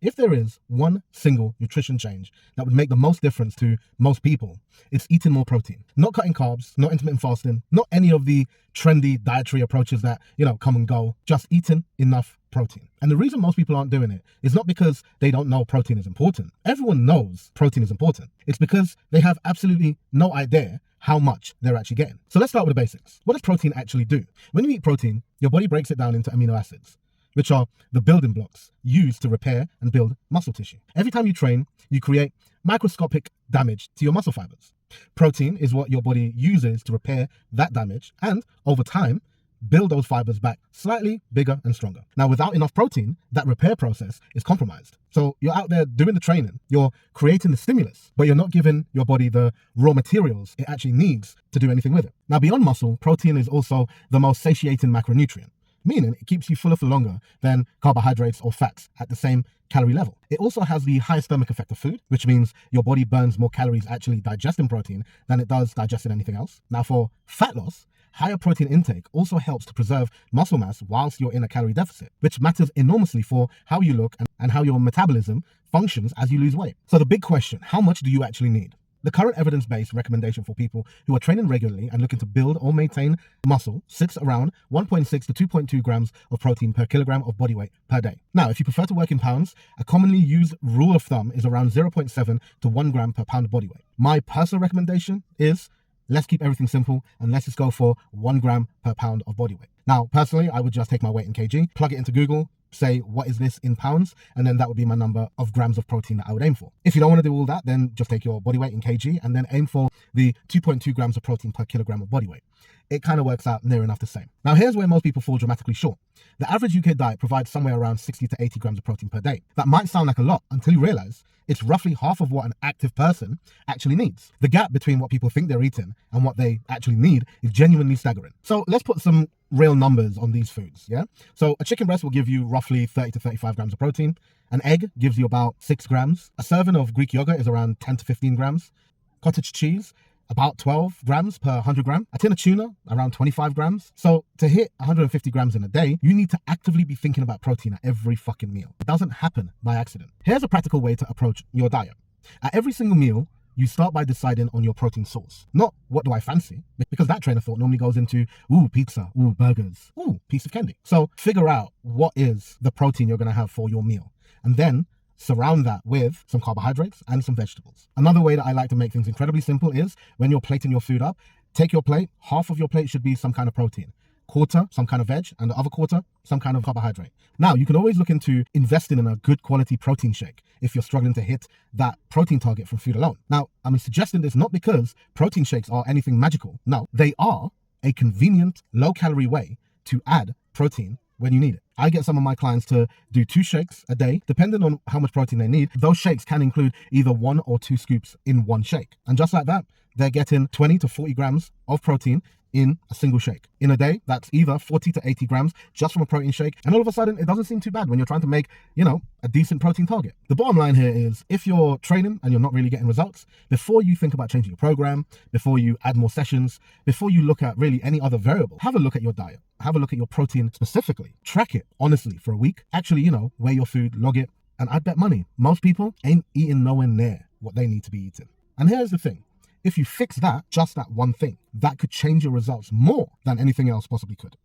If there is one single nutrition change that would make the most difference to most people, it's eating more protein. Not cutting carbs, not intermittent fasting, not any of the trendy dietary approaches that, come and go. Just eating enough protein. And the reason most people aren't doing it is not because they don't know protein is important. Everyone knows protein is important. It's because they have absolutely no idea how much they're actually getting. So let's start with the basics. What does protein actually do? When you eat protein, your body breaks it down into amino acids, which are the building blocks used to repair and build muscle tissue. Every time you train, you create microscopic damage to your muscle fibers. Protein is what your body uses to repair that damage and, over time, build those fibers back slightly bigger and stronger. Now, without enough protein, that repair process is compromised. So you're out there doing the training, you're creating the stimulus, but you're not giving your body the raw materials it actually needs to do anything with it. Now, beyond muscle, protein is also the most satiating macronutrient, meaning it keeps you fuller for longer than carbohydrates or fats at the same calorie level. It also has the highest thermic effect of food, which means your body burns more calories actually digesting protein than it does digesting anything else. Now, for fat loss, higher protein intake also helps to preserve muscle mass whilst you're in a calorie deficit, which matters enormously for how you look and how your metabolism functions as you lose weight. So the big question, how much do you actually need? The current evidence-based recommendation for people who are training regularly and looking to build or maintain muscle sits around 1.6 to 2.2 grams of protein per kilogram of body weight per day. Now, if you prefer to work in pounds, a commonly used rule of thumb is around 0.7 to 1 gram per pound of body weight. My personal recommendation is let's keep everything simple and let's just go for 1 gram per pound of body weight. Now, personally, I would just take my weight in kg, plug it into Google, say, what is this in pounds? And then that would be my number of grams of protein that I would aim for. If you don't want to do all that, then just take your body weight in kg and then aim for the 2.2 grams of protein per kilogram of body weight. It kind of works out near enough the same. Now, here's where most people fall dramatically short. The average UK diet provides somewhere around 60 to 80 grams of protein per day. That might sound like a lot until you realize it's roughly half of what an active person actually needs. The gap between what people think they're eating and what they actually need is genuinely staggering. So let's put some real numbers on these foods, yeah? So a chicken breast will give you roughly 30 to 35 grams of protein. An egg gives you about 6 grams. A serving of Greek yogurt is around 10 to 15 grams. Cottage cheese, about 12 grams per 100 gram. A tin of tuna, around 25 grams. So to hit 150 grams in a day, you need to actively be thinking about protein at every fucking meal. It doesn't happen by accident. Here's a practical way to approach your diet. At every single meal, you start by deciding on your protein source. Not what do I fancy, because that train of thought normally goes into, ooh, pizza, ooh, burgers, ooh, piece of candy. So figure out what is the protein you're going to have for your meal. And then surround that with some carbohydrates and some vegetables. Another way that I like to make things incredibly simple is when you're plating your food up, take your plate, half of your plate should be some kind of protein, quarter some kind of veg, and the other quarter some kind of carbohydrate. Now, you can always look into investing in a good quality protein shake if you're struggling to hit that protein target from food alone. Now, I'm suggesting this not because protein shakes are anything magical. No, they are a convenient, low-calorie way to add protein when you need it. I get some of my clients to do 2 shakes a day, depending on how much protein they need. Those shakes can include either 1 or 2 scoops in one shake. And just like that, they're getting 20 to 40 grams of protein in a single shake. In a day, that's either 40 to 80 grams just from a protein shake. And all of a sudden, it doesn't seem too bad when you're trying to make, a decent protein target. The bottom line here is if you're training and you're not really getting results, before you think about changing your program, before you add more sessions, before you look at really any other variable, have a look at your diet. Have a look at your protein specifically. Track it honestly for a week. Actually, weigh your food, log it. And I'd bet money, most people ain't eating nowhere near what they need to be eating. And here's the thing. If you fix that, just that one thing, that could change your results more than anything else possibly could.